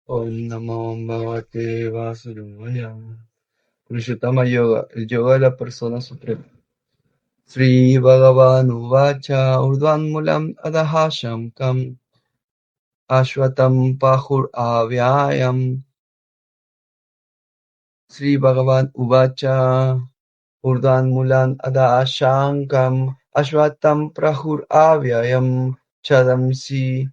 Om Namo Bhagavate Vasudevaya. Purushottama Yoga, el yoga de la persona suprema. Sri Bhagavan Uvacha Urdhvan Mulam Adahasham Kam Ashwatam Pahur Avyayam. Sri Bhagavan Uvacha Urdhvan Mulam Adahasham Kam Ashwatam Prahur Avyayam Chadamsi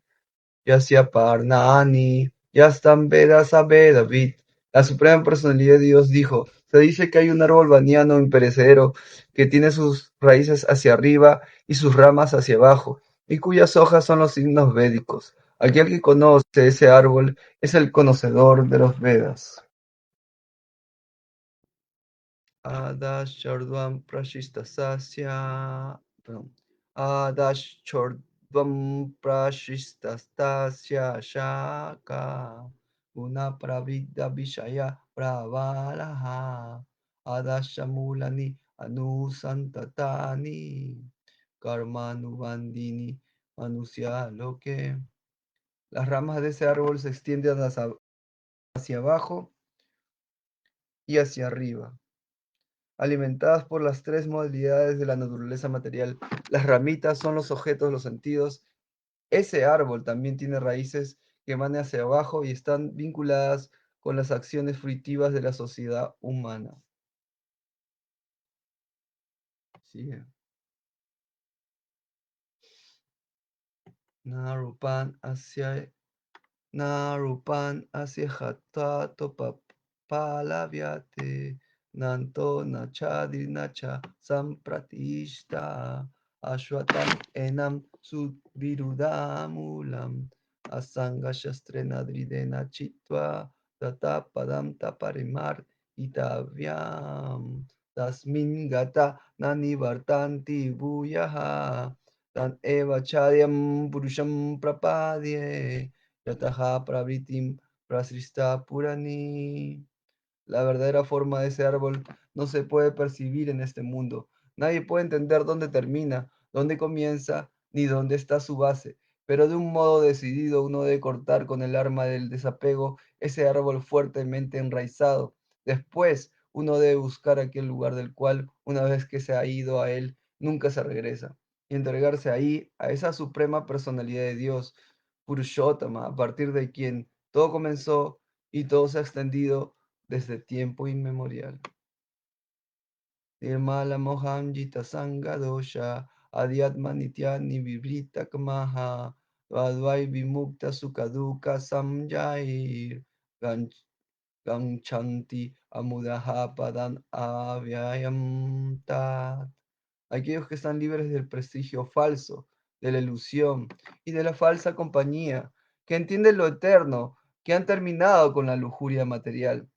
Yasya Parnani, Yastam Veda Sabedavit. La Suprema Personalidad de Dios dijo: se dice que hay un árbol baniano imperecedero que tiene sus raíces hacia arriba y sus ramas hacia abajo, y cuyas hojas son los signos védicos. Aquel que conoce ese árbol es el conocedor de los Vedas. Adashardvam Prashistasasya. Perdón. Adashardvam Prashistastasya Shaka. Una Pravida Vishaya Pravalaha. Adashamulani Anusantatani. Karmanubandini Manusya Loke. Las ramas de ese árbol se extienden hacia abajo y hacia arriba, alimentadas por las tres modalidades de la naturaleza material. Las ramitas son los objetos de los sentidos. Ese árbol también tiene raíces que van hacia abajo y están vinculadas con las acciones fruitivas de la sociedad humana. Sigue. Narupan asya hata topa palavyate nanto nachadi nacha sampratishta ashwatam enam sudvirudamulam asanga shastrena dridena chitva tata padam taparimar itavyam tasmin gata nani vartanti buyaha tan eva charyam purusham prapadye yataha pravritim prasrista purani. La verdadera forma de ese árbol no se puede percibir en este mundo. Nadie puede entender dónde termina, dónde comienza, ni dónde está su base. Pero de un modo decidido uno debe cortar con el arma del desapego ese árbol fuertemente enraizado. Después uno debe buscar aquel lugar del cual, una vez que se ha ido a él, nunca se regresa. Y entregarse ahí a esa suprema personalidad de Dios, Purushottama, a partir de quien todo comenzó y todo se ha extendido desde tiempo inmemorial. Nirmala moham jita sanga dosha, adhyatma nitya nivivrita kamaha, vadvai vimukta sukaduka samjair, ganchanti amudaha padan avyayam tat. Aquellos que están libres del prestigio falso, de la ilusión y de la falsa compañía, que entienden lo eterno, que han terminado con la lujuria material,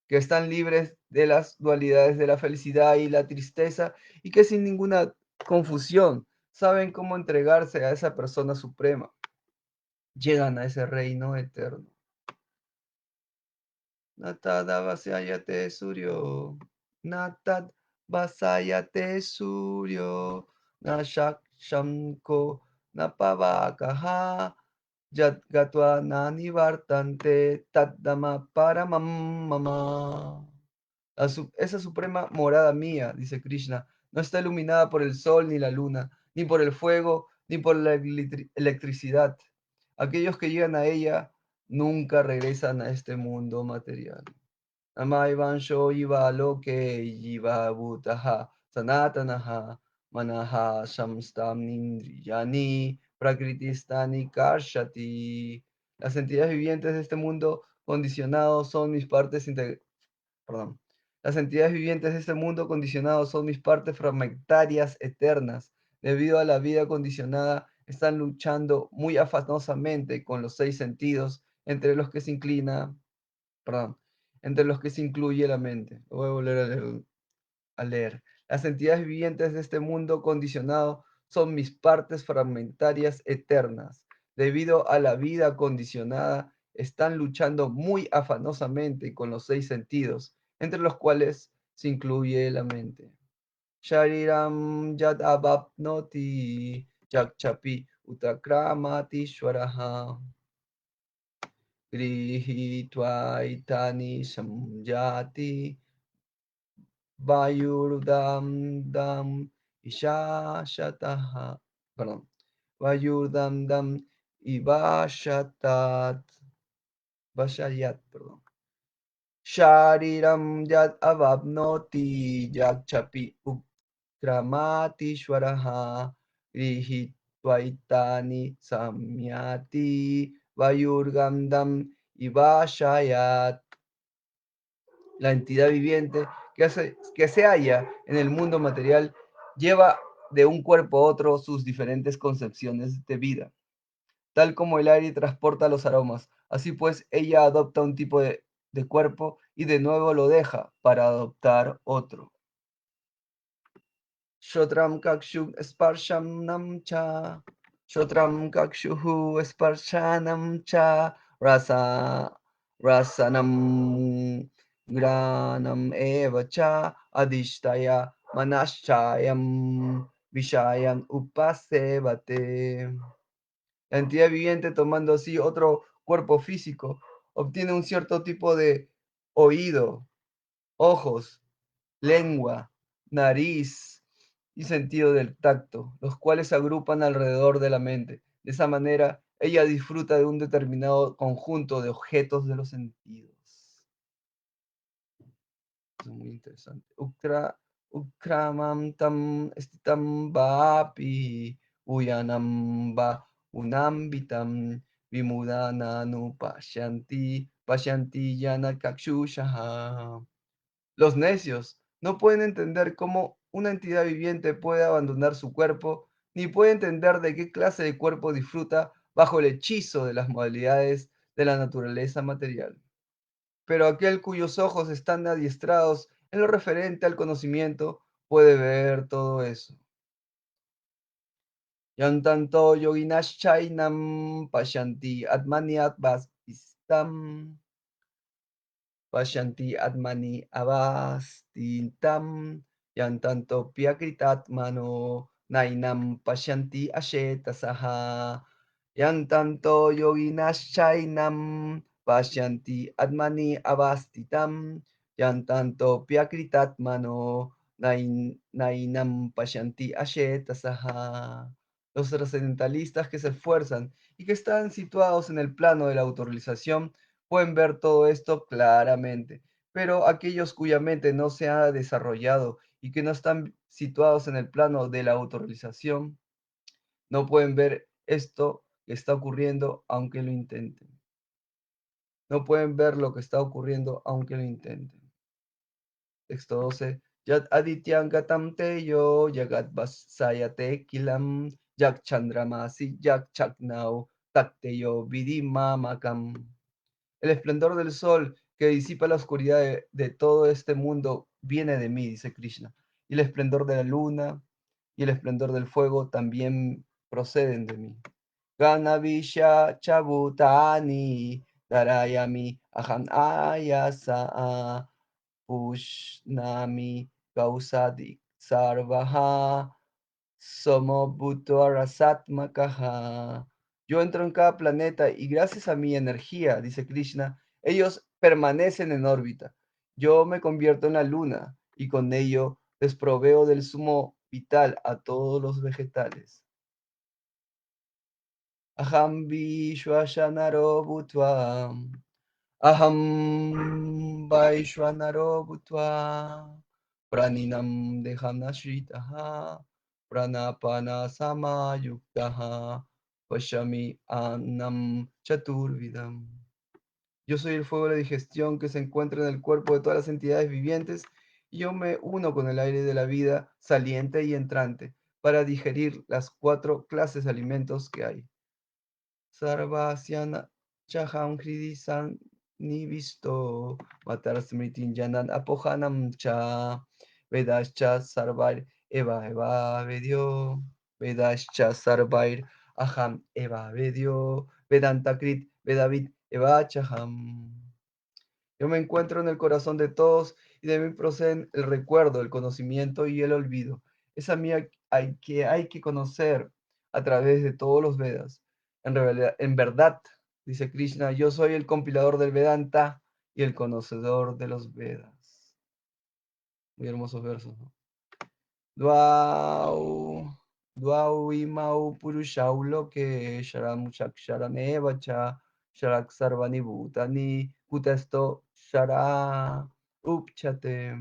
que están libres de las dualidades de la felicidad y la tristeza y que sin ninguna confusión saben cómo entregarse a esa persona suprema, llegan a ese reino eterno. Natad vasayate suryo, Natad vasayate suryo, Nashak shamko napavakaha, Yat gatva nani vartante taddama paramam mama. Esa suprema morada mía, dice Krishna, no está iluminada por el sol ni la luna, ni por el fuego, ni por la electricidad. Aquellos que llegan a ella nunca regresan a este mundo material. Amaivansho iva loke iva bhutaha sanatanaha manaha samstam nindriyani prakritistani karshati. Las entidades vivientes de este mundo condicionado son mis partes perdón. Las entidades vivientes de este mundo condicionado son mis partes fragmentarias eternas. Debido a la vida condicionada, están luchando muy afanosamente con los seis sentidos, perdón, entre los que se incluye la mente. Lo voy a volver a leer. Las entidades vivientes de este mundo condicionado son mis partes fragmentarias eternas. Debido a la vida condicionada, están luchando muy afanosamente con los seis sentidos, entre los cuales se incluye la mente. Shariram yad abapnoti yakchapi utakramati shwaraha. Grihitva itani samjati Vayurdam dam ishashataha. Perdón. Vayurdam dam ivashatat. Vashayat, perdón. Shariram yad avabnoti yakchapi ukramati shwaraha. Grihitvaitani samyati. Vayurgam dam ivashayat. La entidad viviente que se halla en el mundo material lleva de un cuerpo a otro sus diferentes concepciones de vida, tal como el aire transporta los aromas. Así pues, ella adopta un tipo de cuerpo y de nuevo lo deja para adoptar otro. Shotram kakshuk sparshanam cha. Shotram kakshuhu sparshanam cha. Rasanam granam eva cha. Adishtaya manashayam vishayam upasevate. La entidad viviente, tomando así otro cuerpo físico, obtiene un cierto tipo de oído, ojos, lengua, nariz y sentido del tacto, los cuales se agrupan alrededor de la mente. De esa manera, ella disfruta de un determinado conjunto de objetos de los sentidos. Es muy interesante. Ukramam tam estitam vapi uyanam va unambitam vimudana pasyanti yana kakshushaha. Los necios no pueden entender cómo una entidad viviente puede abandonar su cuerpo, ni puede entender de qué clase de cuerpo disfruta bajo el hechizo de las modalidades de la naturaleza material. Pero aquel cuyos ojos están adiestrados en lo referente al conocimiento puede ver todo eso. Yantanto yoginaschainam pashanti atmaniat vaspistam. Pashanti atmani avastintam yantanto piakritatmano nainam pashanti ashetasaha yantanto yoginaschainam pashanti atmani avastitam yantanto piakritatmano nainam pashanti ashetasaha. Los trascendentalistas que se esfuerzan y que están situados en el plano de la autorrealización pueden ver todo esto claramente, pero aquellos cuya mente no se ha desarrollado y que no están situados en el plano de la autorrealización, no pueden ver esto que está ocurriendo aunque lo intenten. No pueden ver lo que está ocurriendo aunque lo intenten. Texto 12. Yat adityang gatam teyo yagat vasayate kilam yak chandramasi yak chaknau takteyo vidimamakam. El esplendor del sol que disipa la oscuridad de todo este mundo viene de mí, dice Krishna. Y el esplendor de la luna y el esplendor del fuego también proceden de mí. Ganavisha chabutani darayami aham ayasa pushnami kausadi sarvaha Somobhutarasatmakaha. Yo entro en cada planeta y gracias a mi energía, dice Krishna, ellos permanecen en órbita. Yo me convierto en la luna y con ello les proveo del sumo vital a todos los vegetales. Aham Vishwashanaro Bhutva. Aham Vaishwanaro Bhutva Praninam Dehanashritaha Pranapana Samayuktaha Pashami Annam Chaturvidam. Yo soy el fuego de la digestión que se encuentra en el cuerpo de todas las entidades vivientes y yo me uno con el aire de la vida saliente y entrante para digerir las 4 clases de alimentos que hay. Sarvasyana chaham hridi san nivisto matar smritin janan apohanam cha vedascha sarvair eva vedio vedascha sarvair aham eva vedio vedantakrit vedavit eva chaham. Yo me encuentro en el corazón de todos y de mí proceden el recuerdo, el conocimiento y el olvido. Es a mí que hay que conocer a través de todos los Vedas. En verdad, Dice Krishna, yo soy el compilador del Vedanta y el conocedor de los Vedas. Muy hermosos versos, ¿no? Dvau, dvau imau purushau loke sharam chaksharam cha sharak sarvani bhutani kutesto shara upchate.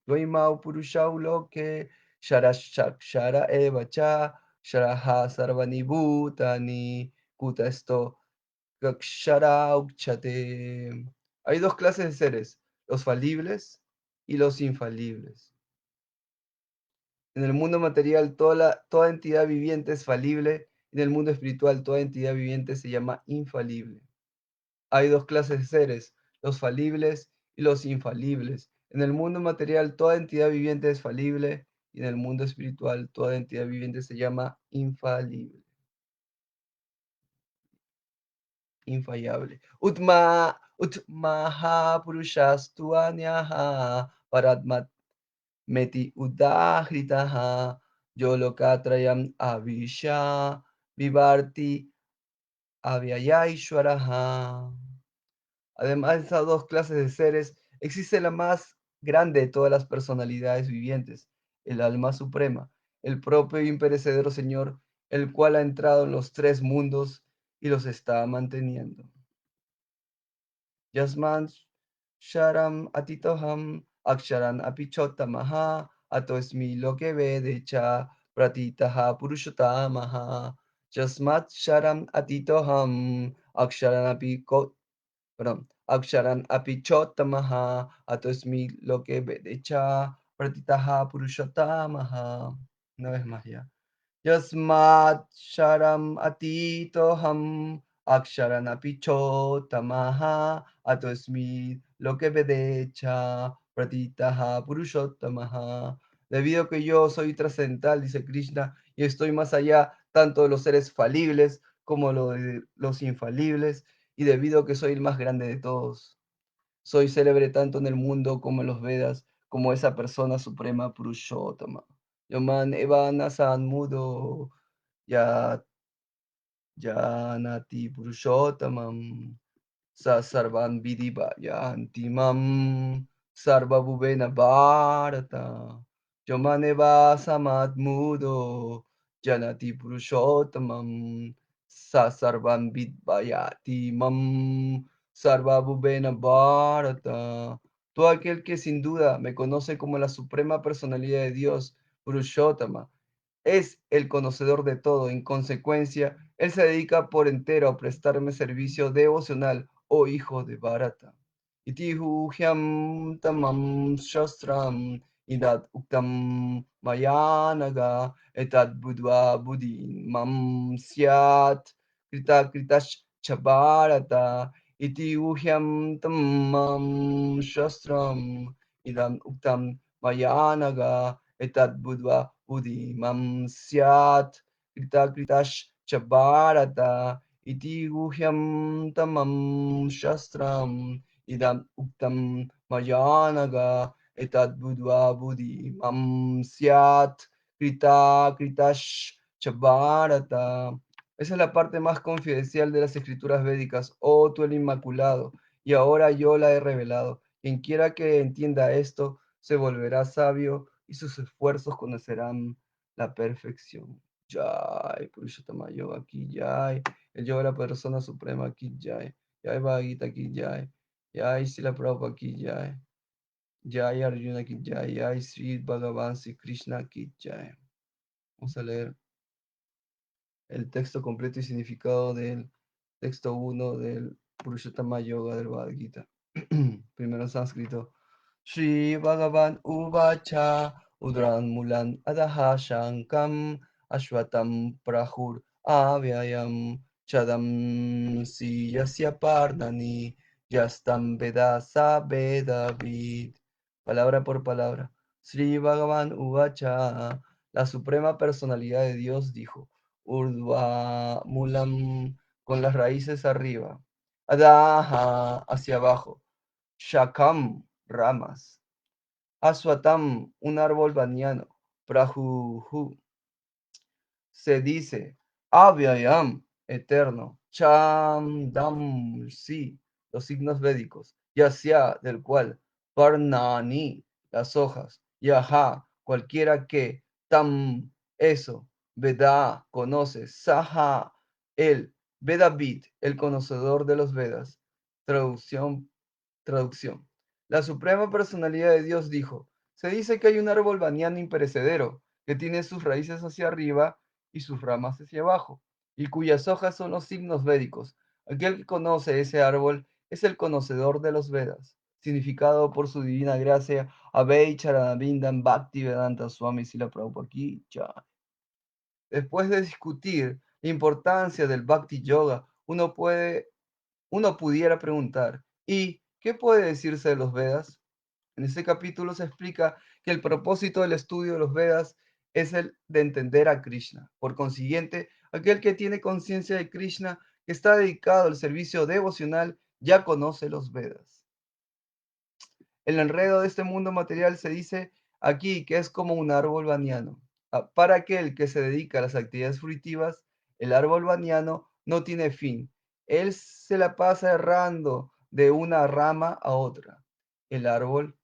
Dvaimau purushau loke shara eva cha sharaha sarvani bhutani kutesto kakshara upchate. Hay dos clases de seres, los falibles y los infalibles. En el mundo material, toda entidad viviente es falible. En el mundo espiritual, toda entidad viviente se llama infalible. Hay dos clases de seres, los falibles y los infalibles. En el mundo material, toda entidad viviente es falible. Y en el mundo espiritual, toda entidad viviente se llama infalible, infallable. Utmaha purushastu anyaha paratmat Meti udahritaha yolokatrayam avisha vivarti avyayashvaraha. Además de esas dos clases de seres, existe la más grande de todas las personalidades vivientes, el alma suprema, el propio y imperecedero Señor, el cual ha entrado en los tres mundos y los está manteniendo. Yasman Sharam Atitoham Aksharan Apichotamaha Atosmi Loke Vedecha Pratitaha Purushottamaha Yasmat Sharam Atitoham Aksharan Apichotamaha Atosmi Loke Vedecha Pratitaha Purushottamaha. Una vez más ya. Yasmat sharam atitoham aksharanapi chotamaha atosmi lo que vedecha pratitaha purushottamaha. Debido a que yo soy trascendental, dice Krishna, y estoy más allá tanto de los seres falibles como de los infalibles, y debido a que soy el más grande de todos, soy célebre tanto en el mundo como en los Vedas, como esa persona suprema Purushottama. Yoman Evana San Mudo Ya Janati Purushottamam Sa Sarvan Vidiva Yantimam Sarva Bhuvena Bharata Yomaneva Samad Mudo Janati Purushottamam Sa Sarvan Vidvayati Mam Sarva Bhuvena Bharata. Todo aquel que sin duda me conoce como la suprema personalidad de Dios, Purushottama, es el conocedor de todo. En consecuencia, él se dedica por entero a prestarme servicio devocional, oh hijo de Bharata. Iti hyam tamam shastram idat uktam mayanaga etat budva budi mam syat krita kritash chabarata iti hyam tamam shastram idam uktam mayanaga etat budva Udi mam syat krita kritash chabarata iti guhyam tamam shastram idam uktam mayanaga etat budva budi mam syat krita kritash chabarata. Esa es la parte más confidencial de las escrituras védicas, oh tú el Inmaculado, y ahora yo la he revelado. Quien quiera que entienda esto, se volverá sabio y sus esfuerzos conocerán la perfección. Jai, Purushottama Yoga aquí, Jai, el yoga de la persona suprema aquí, Jai, Jai Bhagavad Gita aquí, Jai, Jai Srila Prabhupada aquí, Jai, Jai Arjuna aquí, Jai, Jai Sri Bhagavan Sri Krishna aquí, Jai. Vamos a leer el texto completo y significado del texto uno del Purushottama Yoga del Bhagavad Gita. Primero en sánscrito. Shri Bhagavan Uvacha Udran Mulan Adaha Shankam Ashvatam Prahur Avyayam Chadam Siyasya Pardani Yastam Vedasa Vedavid. Palabra por palabra. Sri Bhagavan Uvacha, la suprema personalidad de Dios, dijo: Urdhva Mulam, con las raíces arriba. Adaha, hacia abajo. Shakam, ramas. Aswatam, un árbol baniano. Prahuhu, se dice. Avyayam, eterno, Cham, Dam, Si, los signos védicos, Yasya, del cual, Parnani, las hojas, Yaha, cualquiera que, Tam, eso, Veda, conoce, Saha, el, Vedabit, el conocedor de los Vedas. Traducción, traducción. La suprema personalidad de Dios dijo, se dice que hay un árbol banyan imperecedero, que tiene sus raíces hacia arriba y sus ramas hacia abajo, y cuyas hojas son los signos védicos. Aquel que conoce ese árbol es el conocedor de los Vedas, significado por su divina gracia, Abhay Charanabindam Bhakti Vedanta Swami Srila Prabhupada Ki Jai. Después de discutir la importancia del Bhakti Yoga, uno pudiera preguntar, ¿y qué puede decirse de los Vedas? En este capítulo se explica que el propósito del estudio de los Vedas es el de entender a Krishna. Por consiguiente, aquel que tiene conciencia de Krishna, que está dedicado al servicio devocional, ya conoce los Vedas. El enredo de este mundo material se dice aquí que es como un árbol baniano. Para aquel que se dedica a las actividades fruitivas, el árbol baniano no tiene fin. Él se la pasa errando de una rama a otra. El árbol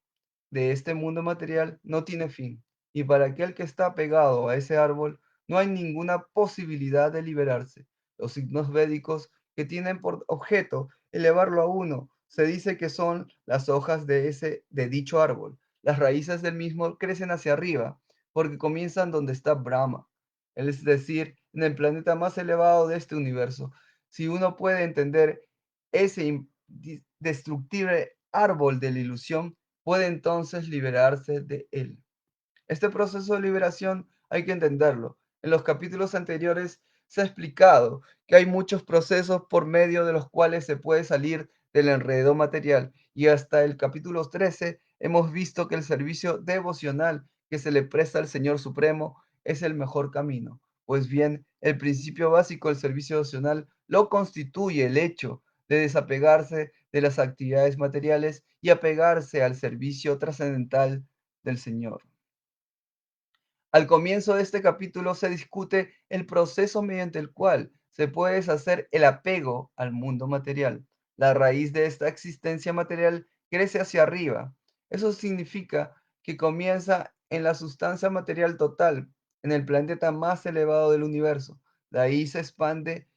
de este mundo material no tiene fin, y para aquel que está pegado a ese árbol no hay ninguna posibilidad de liberarse. Los signos védicos que tienen por objeto elevarlo a uno, se dice que son las hojas de dicho árbol. Las raíces del mismo crecen hacia arriba, porque comienzan donde está Brahma, es decir, en el planeta más elevado de este universo. Si uno puede entender ese indestructible árbol de la ilusión, puede entonces liberarse de él. Este proceso de liberación hay que entenderlo. En los capítulos anteriores se ha explicado que hay muchos procesos por medio de los cuales se puede salir del enredo material, y hasta el capítulo 13 hemos visto que el servicio devocional que se le presta al Señor Supremo es el mejor camino. Pues bien, el principio básico del servicio devocional lo constituye el hecho de desapegarse de las actividades materiales y apegarse al servicio trascendental del Señor. Al comienzo de este capítulo se discute el proceso mediante el cual se puede deshacer el apego al mundo material. La raíz de esta existencia material crece hacia arriba. Eso significa que comienza en la sustancia material total, en el planeta más elevado del universo. De ahí se expande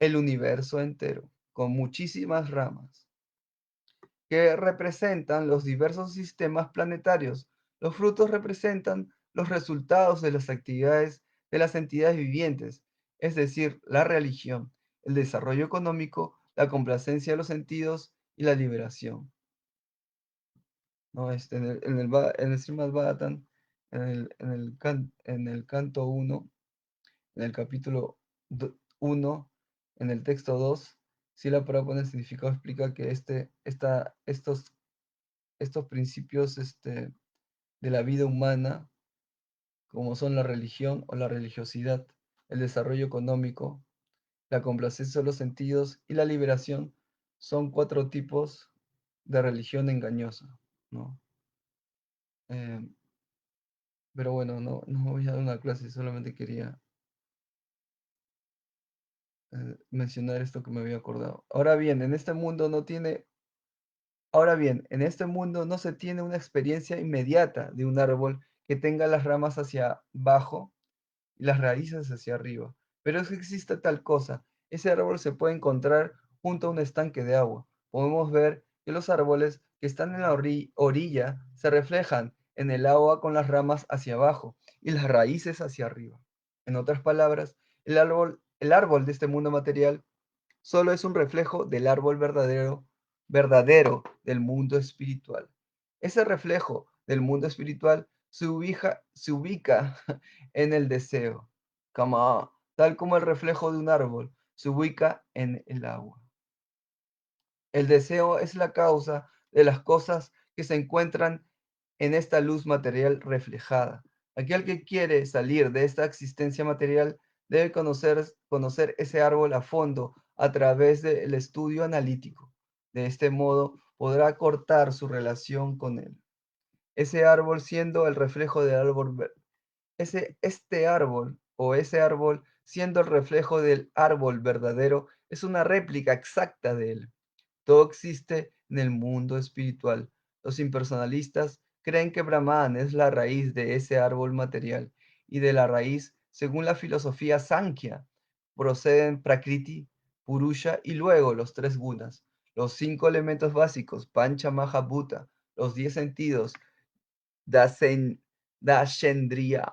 el universo entero, con muchísimas ramas que representan los diversos sistemas planetarios. Los frutos representan los resultados de las actividades de las entidades vivientes, es decir, la religión, el desarrollo económico, la complacencia de los sentidos y la liberación. ¿No? En el Srimad Bhagavatam, en el canto 1, en el capítulo 1, en el texto 2, Srila Prabhupada en el significado explica que estos principios de la vida humana, como son la religión o la religiosidad, el desarrollo económico, la complacencia de los sentidos y la liberación, son 4 tipos de religión engañosa, ¿no? Eh, pero bueno, no voy a dar una clase, solamente quería mencionar esto que me había acordado. Ahora bien, en este mundo no se tiene una experiencia inmediata de un árbol que tenga las ramas hacia abajo y las raíces hacia arriba. Pero es que existe tal cosa. Ese árbol se puede encontrar junto a un estanque de agua. Podemos ver que los árboles que están en la orilla se reflejan en el agua con las ramas hacia abajo y las raíces hacia arriba. En otras palabras, el árbol de este mundo material solo es un reflejo del árbol verdadero del mundo espiritual. Ese reflejo del mundo espiritual se ubica en el deseo, tal como el reflejo de un árbol se ubica en el agua. El deseo es la causa de las cosas que se encuentran en esta luz material reflejada. Aquel que quiere salir de esta existencia material debe conocer ese árbol a fondo a través del estudio analítico. De este modo podrá cortar su relación con él. Ese árbol siendo el reflejo del árbol, ese árbol siendo el reflejo del árbol verdadero, es una réplica exacta de él. Todo existe en el mundo espiritual. Los impersonalistas creen que Brahman es la raíz de ese árbol material, y de la raíz, según la filosofía Sankhya, proceden Prakriti, Purusha y luego los tres gunas, los cinco elementos básicos, Pancha Mahabhuta, los 10 sentidos, Dasen, Dashendriya,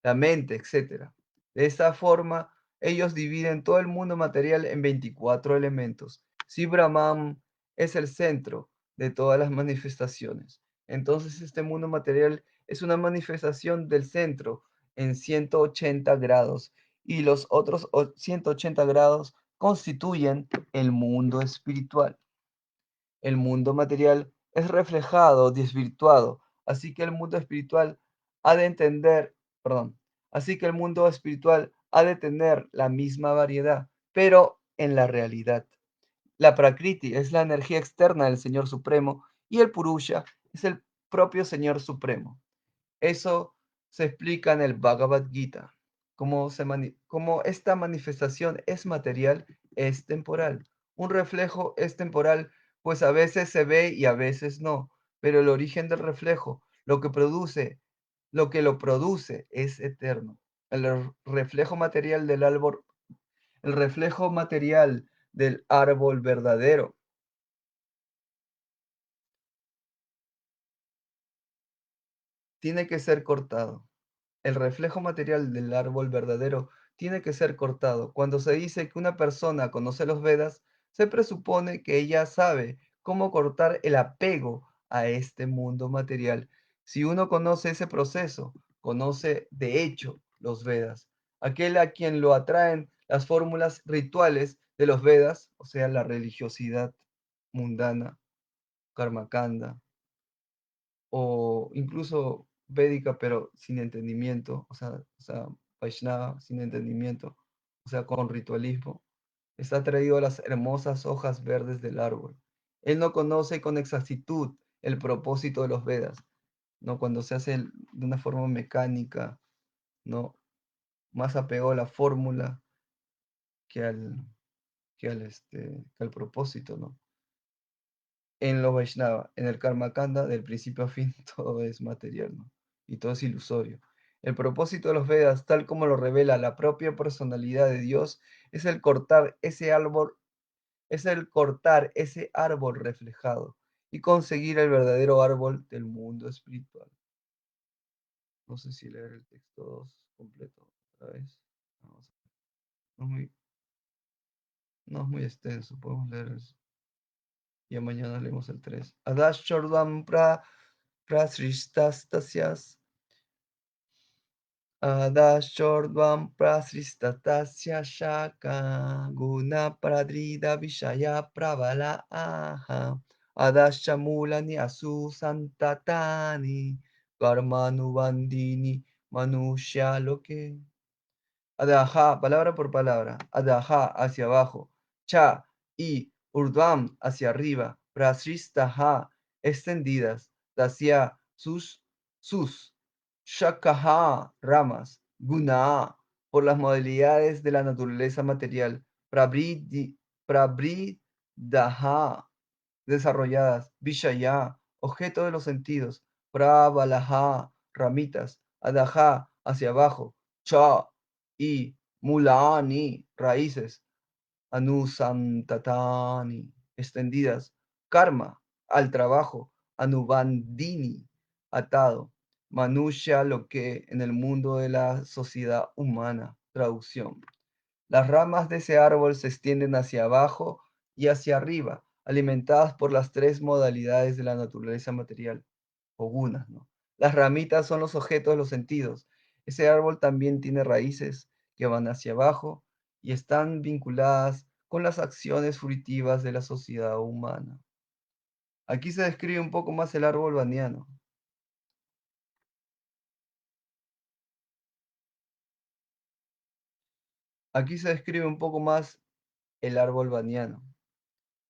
la mente, etcétera. De esta forma, ellos dividen todo el mundo material en 24 elementos. Si Brahman es el centro de todas las manifestaciones, entonces este mundo material es una manifestación del centro en 180 grados y los otros 180 grados constituyen el mundo espiritual. El mundo material es reflejado, desvirtuado, así que el mundo espiritual ha de entender, perdón, así que el mundo espiritual ha de tener la misma variedad, pero en la realidad. La Prakriti es la energía externa del Señor Supremo y el Purusha es el propio Señor Supremo. Eso se explica en el Bhagavad Gita. Como esta manifestación es material, es temporal. Un reflejo es temporal, pues a veces se ve y a veces no. Pero el origen del reflejo, lo que lo produce, es eterno. Reflejo material del árbol, el reflejo material del árbol verdadero tiene que ser cortado. El reflejo material del árbol verdadero tiene que ser cortado. Cuando se dice que una persona conoce los Vedas, se presupone que ella sabe cómo cortar el apego a este mundo material. Si uno conoce ese proceso, conoce de hecho los Vedas. Aquel a quien lo atraen las fórmulas rituales de los Vedas, o sea, la religiosidad mundana, karmakanda, o incluso védica, pero sin entendimiento, o sea, Vaishnava sin entendimiento, o sea, con ritualismo, está atraído a las hermosas hojas verdes del árbol. Él no conoce con exactitud el propósito de los Vedas, ¿no? Cuando se hace de una forma mecánica, ¿no? Más apegado a la fórmula que al propósito, ¿no? En los Vaishnava, en el Karma Kanda, del principio a fin, todo es material, ¿no? Y todo es ilusorio. El propósito de los Vedas, tal como lo revela la propia personalidad de Dios, es el cortar ese árbol, es el cortar ese árbol reflejado y conseguir el verdadero árbol del mundo espiritual. No sé si leer el texto 2 completo otra vez. Vamos a ver. No es muy extenso, podemos leer eso. Ya mañana leemos el 3. Adash Chordam Prasristastasyas Adashordvam Prasristatasya Shaka Guna Pradrida Vishaya Pravala Aha Adashamulani Asu Santatani Karmanubandini Manusha Loke. Adaha, palabra por palabra. Adaha, hacia abajo. Cha y urdhvam, hacia arriba. Prasristaha, extendidas. Dasya, sus. Shakaha, ramas. Guna, por las modalidades de la naturaleza material. Prabridaha, desarrolladas. Vishaya, objeto de los sentidos. Prabalaha, ramitas. Adaha, hacia abajo. Cha y mulani, raíces, anusantatani, extendidas, karma, al trabajo, anubandini, atado, manusha, lo que en el mundo de la sociedad humana, traducción. Las ramas de ese árbol se extienden hacia abajo y hacia arriba, alimentadas por las tres modalidades de la naturaleza material, o gunas, ¿no? Las ramitas son los objetos de los sentidos. Ese árbol también tiene raíces que van hacia abajo y están vinculadas con las acciones fruitivas de la sociedad humana. Aquí se describe un poco más el árbol baniano. Aquí se describe un poco más el árbol baniano.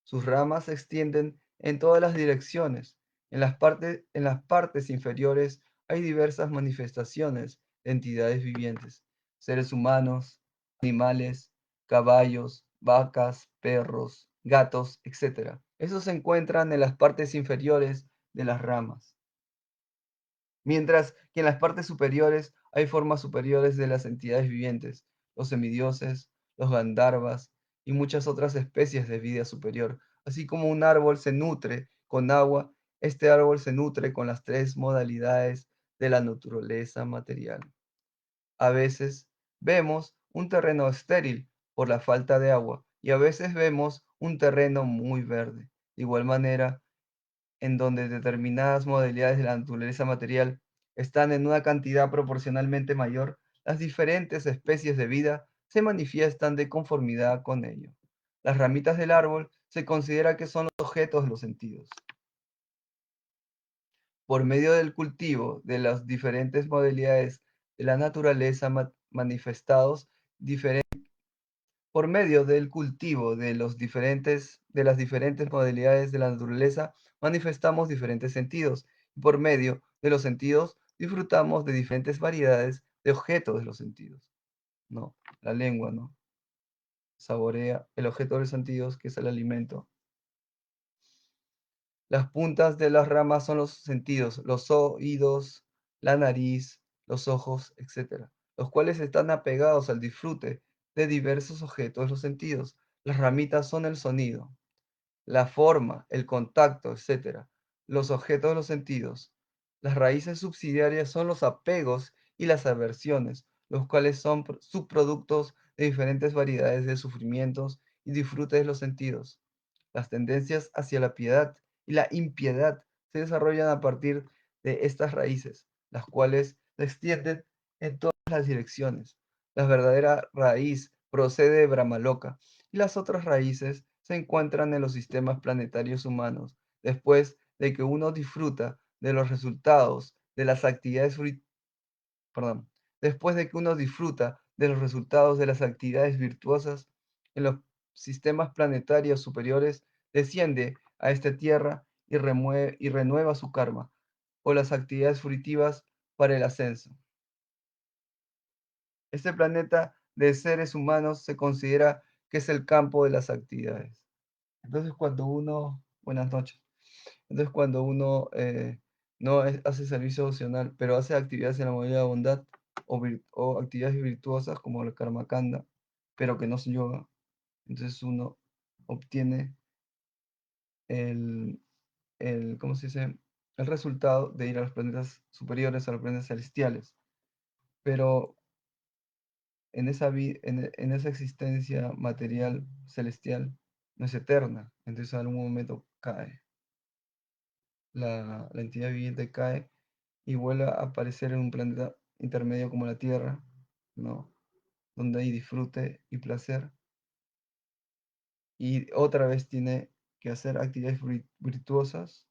Sus ramas se extienden en todas las direcciones. En las partes inferiores hay diversas manifestaciones de entidades vivientes, seres humanos, animales, caballos, vacas, perros, gatos, etc. Esos se encuentran en las partes inferiores de las ramas, mientras que en las partes superiores hay formas superiores de las entidades vivientes, los semidioses, los gandharvas y muchas otras especies de vida superior. Así como un árbol se nutre con agua, este árbol se nutre con las tres modalidades de la naturaleza material. A veces vemos un terreno estéril por la falta de agua y a veces vemos un terreno muy verde. De igual manera, en donde determinadas modalidades de la naturaleza material están en una cantidad proporcionalmente mayor, las diferentes especies de vida se manifiestan de conformidad con ello. Las ramitas del árbol se considera que son los objetos de los sentidos. Por medio del cultivo de las diferentes modalidades de la naturaleza manifestados, por medio del cultivo de de las diferentes modalidades de la naturaleza, manifestamos diferentes sentidos. Y por medio de los sentidos, disfrutamos de diferentes variedades de objetos de los sentidos, ¿no? La lengua, ¿no? Saborea el objeto de los sentidos, que es el alimento. Las puntas de las ramas son los sentidos, los oídos, la nariz, los ojos, etcétera, los cuales están apegados al disfrute de diversos objetos de los sentidos. Las ramitas son el sonido, la forma, el contacto, etcétera, los objetos de los sentidos. Las raíces subsidiarias son los apegos y las aversiones, los cuales son subproductos de diferentes variedades de sufrimientos y disfrutes de los sentidos. Las tendencias hacia la piedad y la impiedad se desarrollan a partir de estas raíces, las cuales se extienden en todas las direcciones. La verdadera raíz procede de Brahmaloka y las otras raíces se encuentran en los sistemas planetarios humanos, después de que uno disfruta de los resultados de las actividades perdón, después de que uno disfruta de los resultados de las actividades virtuosas en los sistemas planetarios superiores, desciende a esta tierra y renueva su karma, o las actividades fruitivas para el ascenso. Este planeta de seres humanos se considera que es el campo de las actividades. Entonces, buenas noches. Entonces, cuando uno no hace servicio opcional, pero hace actividades en la modalidad de bondad o actividades virtuosas como el karma kanda, pero que no es yoga, entonces uno obtiene el, ¿cómo se dice? El resultado de ir a los planetas superiores, a los planetas celestiales. Pero en esa existencia material celestial no es eterna, entonces en algún momento cae. La entidad viviente cae y vuelve a aparecer en un planeta intermedio como la Tierra, ¿no? Donde hay disfrute y placer, y otra vez tiene que hacer actividades virtuosas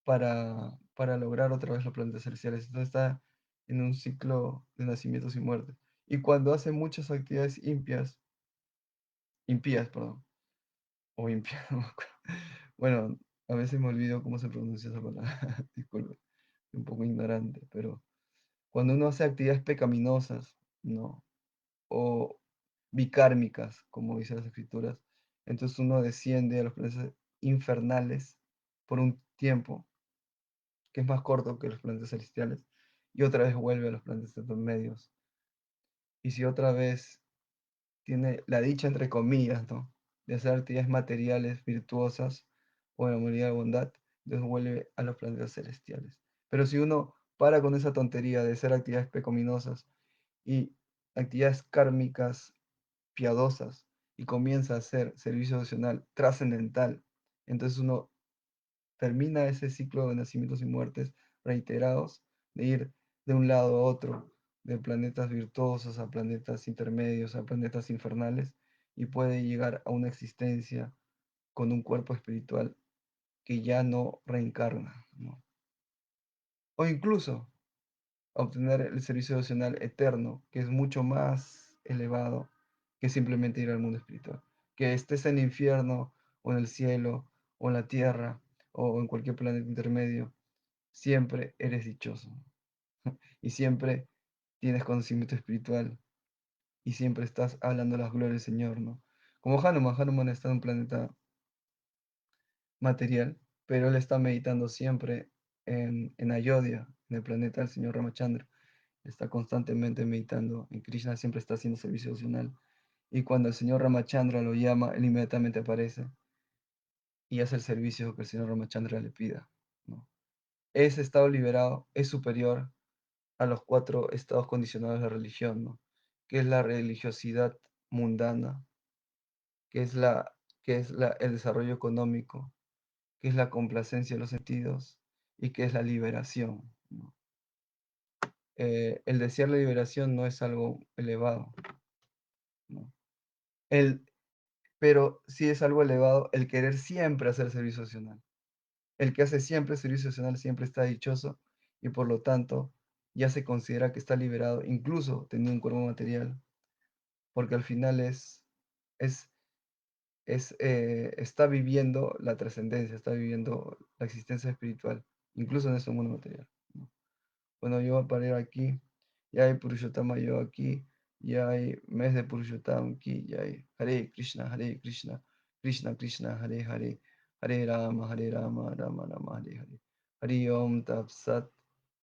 para lograr otra vez los planetas celestiales. Entonces está en un ciclo de nacimientos y muertes. Y cuando hace muchas actividades impías, perdón, o impias, no me acuerdo. Bueno, a veces me olvido cómo se pronuncia esa palabra, disculpe, soy un poco ignorante, pero cuando uno hace actividades pecaminosas, ¿no? O bicármicas, como dicen las escrituras, entonces uno desciende a los planetas infernales por un tiempo que es más corto que los planetas celestiales y otra vez vuelve a los planetas intermedios. Y si otra vez tiene la dicha, entre comillas, ¿no? De hacer actividades materiales virtuosas o en la modalidad de bondad, entonces vuelve a los planetas celestiales. Pero si uno para con esa tontería de hacer actividades pecaminosas y actividades kármicas piadosas y comienza a hacer servicio nacional trascendental, entonces uno termina ese ciclo de nacimientos y muertes reiterados, de ir de un lado a otro, de planetas virtuosos a planetas intermedios, a planetas infernales, y puede llegar a una existencia con un cuerpo espiritual que ya no reencarna, ¿no? O incluso obtener el servicio devocional eterno, que es mucho más elevado que simplemente ir al mundo espiritual. Que estés en el infierno, o en el cielo, o en la tierra, o en cualquier planeta intermedio, siempre eres dichoso. Y siempre tienes conocimiento espiritual y siempre estás hablando las glorias del Señor, ¿no? Como Hanuman, Hanuman está en un planeta material, pero él está meditando siempre en Ayodhya, en el planeta del Señor Ramachandra. Está constantemente meditando en Krishna, siempre está haciendo servicio devocional. Y cuando el Señor Ramachandra lo llama, él inmediatamente aparece y hace el servicio que el Señor Ramachandra le pida, ¿no? Ese estado liberado es superior a los cuatro estados condicionados de la religión, ¿no? Que es la religiosidad mundana, que es el desarrollo económico, que es la complacencia de los sentidos y que es la liberación, ¿no? El desear la liberación no es algo elevado, ¿no? El, pero sí es algo elevado el querer siempre hacer servicio nacional. El que hace siempre servicio nacional siempre está dichoso y por lo tanto ya se considera que está liberado, incluso teniendo un cuerpo material, porque al final es, está viviendo la trascendencia, está viviendo la existencia espiritual, incluso en este mundo material, ¿no? Bueno, yo voy a parar aquí. Ya hay Purushottama yo aquí. Ya hay mes de Purushottam aquí. Ya hay Hare Krishna, Krishna Krishna, Hare Hare, Hare Rama, Rama Rama, Hare Hare. Hari Om Tat Sat.